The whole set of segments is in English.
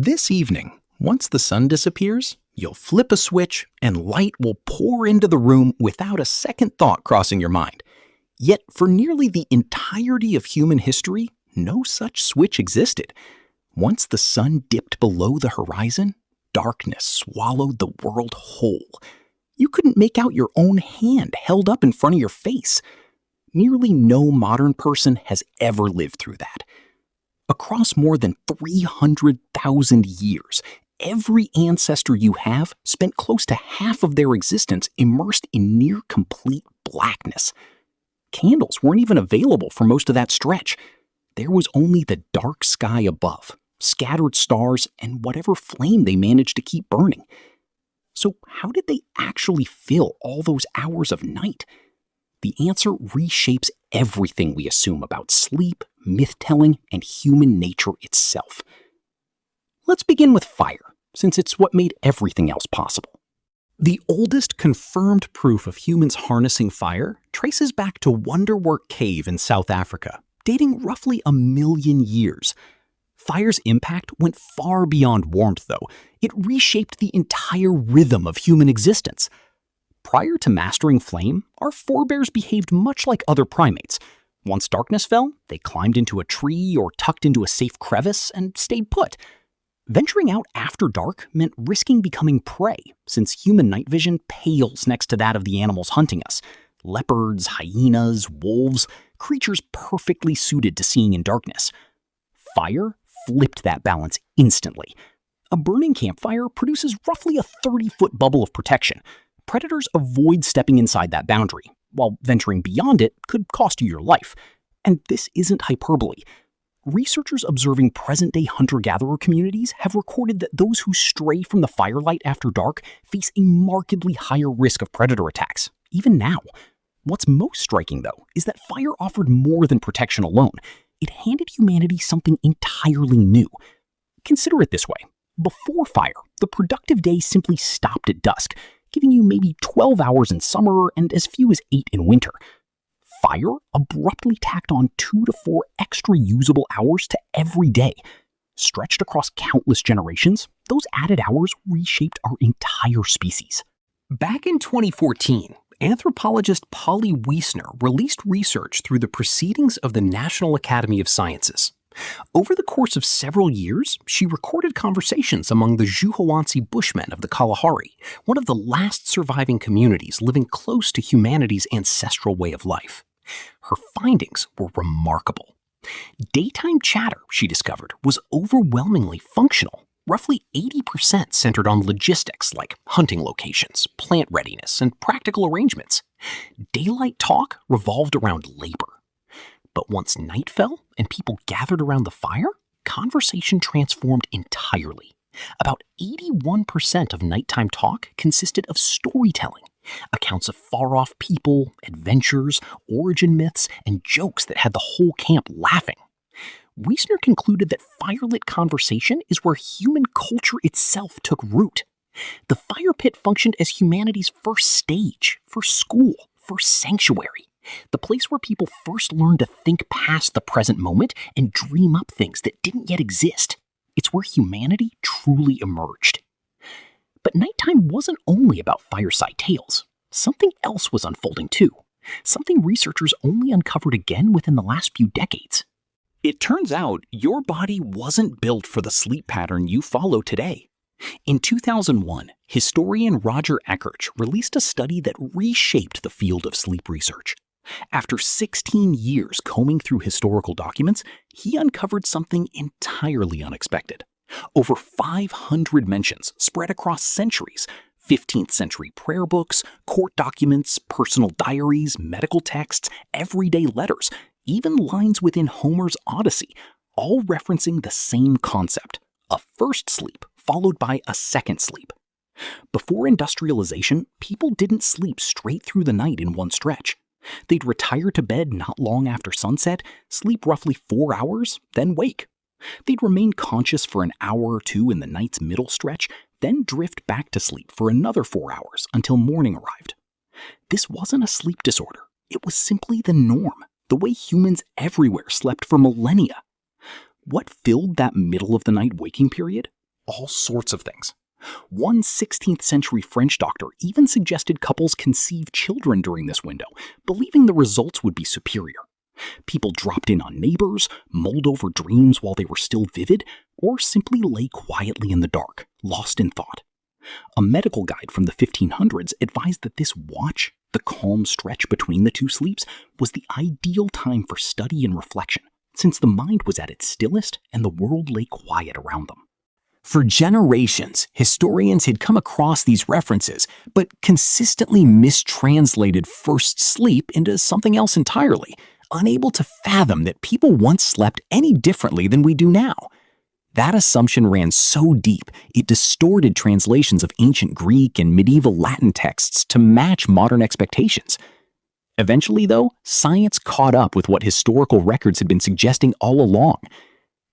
This evening, once the sun disappears, you'll flip a switch and light will pour into the room without a second thought crossing your mind. Yet, for nearly the entirety of human history, no such switch existed. Once the sun dipped below the horizon, darkness swallowed the world whole. You couldn't make out your own hand held up in front of your face. Nearly no modern person has ever lived through that. Across more than 300,000 years, every ancestor you have spent close to half of their existence immersed in near complete blackness. Candles weren't even available for most of that stretch. There was only the dark sky above, scattered stars, and whatever flame they managed to keep burning. So how did they actually fill all those hours of night? The answer reshapes everything we assume about sleep, myth-telling, and human nature itself. Let's begin with fire, since it's what made everything else possible. The oldest confirmed proof of humans harnessing fire traces back to Wonderwork Cave in South Africa, dating roughly 1 million years. Fire's impact went far beyond warmth, though. It reshaped the entire rhythm of human existence. Prior to mastering flame, our forebears behaved much like other primates. Once darkness fell, they climbed into a tree or tucked into a safe crevice and stayed put. Venturing out after dark meant risking becoming prey, since human night vision pales next to that of the animals hunting us. Leopards, hyenas, wolves, creatures perfectly suited to seeing in darkness. Fire flipped that balance instantly. A burning campfire produces roughly a 30-foot bubble of protection. Predators avoid stepping inside that boundary, while venturing beyond it could cost you your life. And this isn't hyperbole. Researchers observing present-day hunter-gatherer communities have recorded that those who stray from the firelight after dark face a markedly higher risk of predator attacks, even now. What's most striking, though, is that fire offered more than protection alone. It handed humanity something entirely new. Consider it this way. Before fire, the productive day simply stopped at dusk, giving you maybe 12 hours in summer and as few as 8 in winter. Fire abruptly tacked on 2 to 4 extra usable hours to every day. Stretched across countless generations, those added hours reshaped our entire species. Back in 2014, anthropologist Polly Wiesner released research through the Proceedings of the National Academy of Sciences. Over the course of several years, she recorded conversations among the Juhowansi Bushmen of the Kalahari, one of the last surviving communities living close to humanity's ancestral way of life. Her findings were remarkable. Daytime chatter, she discovered, was overwhelmingly functional. Roughly 80% centered on logistics like hunting locations, plant readiness, and practical arrangements. Daylight talk revolved around labor. But once night fell and people gathered around the fire, conversation transformed entirely. About 81% of nighttime talk consisted of storytelling, accounts of far-off people, adventures, origin myths, and jokes that had the whole camp laughing. Wiesner concluded that firelit conversation is where human culture itself took root. The fire pit functioned as humanity's first stage, first school, first sanctuary. The place where people first learned to think past the present moment and dream up things that didn't yet exist. It's where humanity truly emerged. But nighttime wasn't only about fireside tales. Something else was unfolding too. Something researchers only uncovered again within the last few decades. It turns out your body wasn't built for the sleep pattern you follow today. In 2001, historian Roger Eckerch released a study that reshaped the field of sleep research. After 16 years combing through historical documents, he uncovered something entirely unexpected. Over 500 mentions spread across centuries, 15th century prayer books, court documents, personal diaries, medical texts, everyday letters, even lines within Homer's Odyssey, all referencing the same concept, a first sleep followed by a second sleep. Before industrialization, people didn't sleep straight through the night in one stretch. They'd retire to bed not long after sunset, sleep roughly 4 hours, then wake. They'd remain conscious for an hour or two in the night's middle stretch, then drift back to sleep for another 4 hours until morning arrived. This wasn't a sleep disorder. It was simply the norm, the way humans everywhere slept for millennia. What filled that middle of the night waking period? all sorts of things. One 16th century French doctor even suggested couples conceive children during this window, believing the results would be superior. People dropped in on neighbors, mulled over dreams while they were still vivid, or simply lay quietly in the dark, lost in thought. A medical guide from the 1500s advised that this watch, the calm stretch between the two sleeps, was the ideal time for study and reflection, since the mind was at its stillest and the world lay quiet around them. For generations, historians had come across these references, but consistently mistranslated first sleep into something else entirely, unable to fathom that people once slept any differently than we do now. That assumption ran so deep, it distorted translations of ancient Greek and medieval Latin texts to match modern expectations. Eventually, though, science caught up with what historical records had been suggesting all along.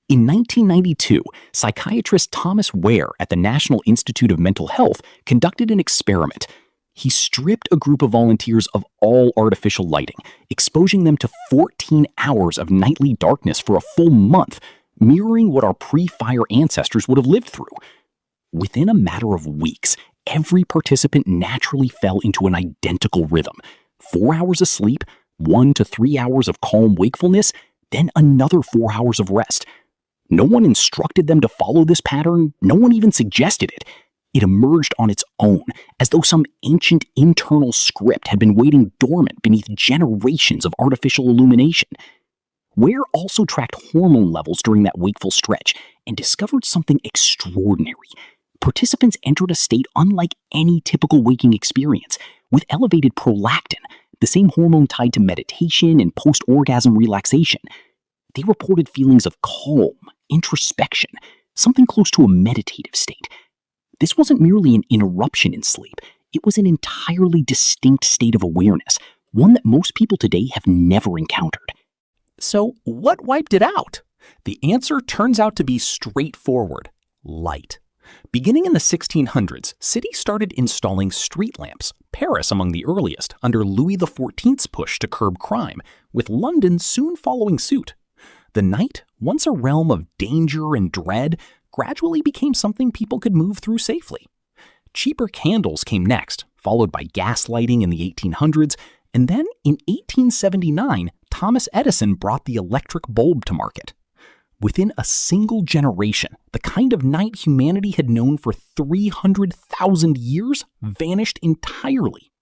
In 1992, psychiatrist Thomas Ware at the National Institute of Mental Health conducted an experiment. He stripped a group of volunteers of all artificial lighting, exposing them to 14 hours of nightly darkness for a full month, mirroring what our pre-fire ancestors would have lived through. Within a matter of weeks, every participant naturally fell into an identical rhythm. 4 hours of sleep, 1 to 3 hours of calm wakefulness, then another 4 hours of rest. No one instructed them to follow this pattern, no one even suggested it. It emerged on its own, as though some ancient internal script had been waiting dormant beneath generations of artificial illumination. Ware also tracked hormone levels during that wakeful stretch and discovered something extraordinary. Participants entered a state unlike any typical waking experience, with elevated prolactin, the same hormone tied to meditation and post-orgasm relaxation. They reported feelings of calm, introspection, something close to a meditative state. This wasn't merely an interruption in sleep, it was an entirely distinct state of awareness, one that most people today have never encountered. So, what wiped it out? The answer turns out to be straightforward: light. Beginning in the 1600s, cities started installing street lamps, Paris among the earliest, under Louis XIV's push to curb crime, with London soon following suit. The night, once a realm of danger and dread, gradually became something people could move through safely. Cheaper candles came next, followed by gas lighting in the 1800s, and then in 1879, Thomas Edison brought the electric bulb to market. Within a single generation, the kind of night humanity had known for 300,000 years vanished entirely.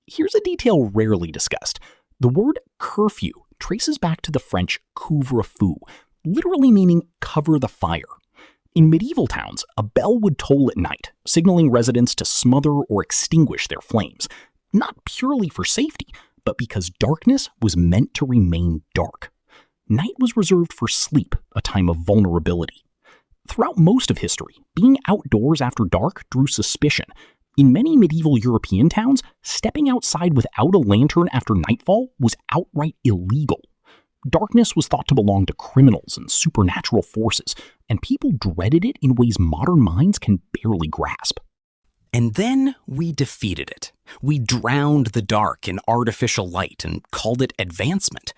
Here's a detail rarely discussed. The word curfew traces back to the French couvre-feu, literally meaning cover the fire. In medieval towns, a bell would toll at night, signaling residents to smother or extinguish their flames, not purely for safety, but because darkness was meant to remain dark. Night was reserved for sleep, a time of vulnerability. Throughout most of history, being outdoors after dark drew suspicion. In many medieval European towns, stepping outside without a lantern after nightfall was outright illegal. Darkness was thought to belong to criminals and supernatural forces, and people dreaded it in ways modern minds can barely grasp. And then we defeated it. We drowned the dark in artificial light and called it advancement.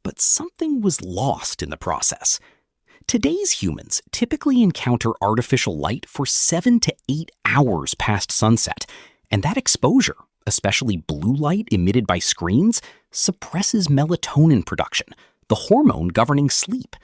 But something was lost in the process. Today's humans typically encounter artificial light for 7 to 8 hours past sunset, and that exposure, especially blue light emitted by screens, suppresses melatonin production, the hormone governing sleep.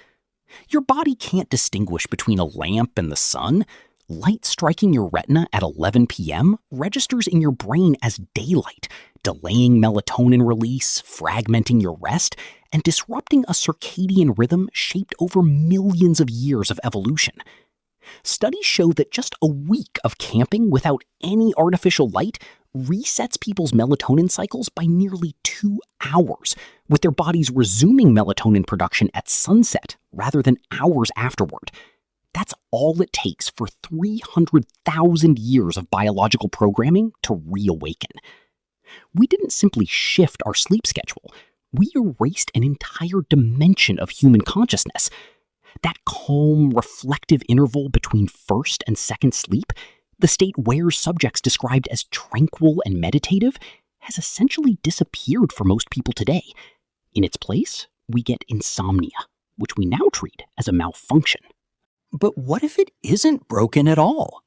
Your body can't distinguish between a lamp and the sun. Light striking your retina at 11 p.m. registers in your brain as daylight, delaying melatonin release, fragmenting your rest, and disrupting a circadian rhythm shaped over millions of years of evolution. Studies show that just a week of camping without any artificial light resets people's melatonin cycles by nearly 2 hours, with their bodies resuming melatonin production at sunset rather than hours afterward. That's all it takes for 300,000 years of biological programming to reawaken. We didn't simply shift our sleep schedule. We erased an entire dimension of human consciousness. That calm, reflective interval between first and second sleep, the state Ware's subjects described as tranquil and meditative, has essentially disappeared for most people today. In its place, we get insomnia, which we now treat as a malfunction. But what if it isn't broken at all?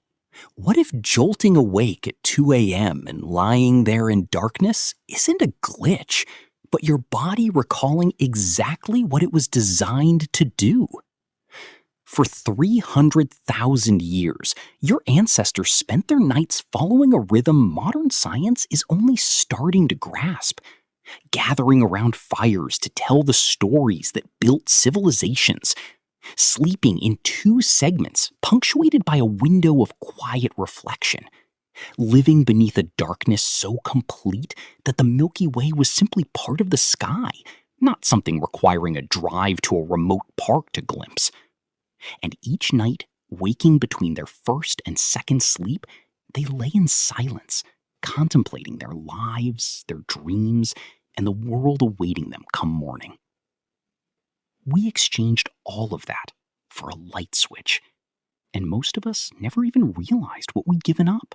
What if jolting awake at 2 a.m. and lying there in darkness isn't a glitch, but your body recalling exactly what it was designed to do? For 300,000 years, your ancestors spent their nights following a rhythm modern science is only starting to grasp, gathering around fires to tell the stories that built civilizations, sleeping in two segments punctuated by a window of quiet reflection, living beneath a darkness so complete that the Milky Way was simply part of the sky, not something requiring a drive to a remote park to glimpse. And each night, waking between their first and second sleep, they lay in silence, contemplating their lives, their dreams, and the world awaiting them come morning. We exchanged all of that for a light switch, and most of us never even realized what we'd given up.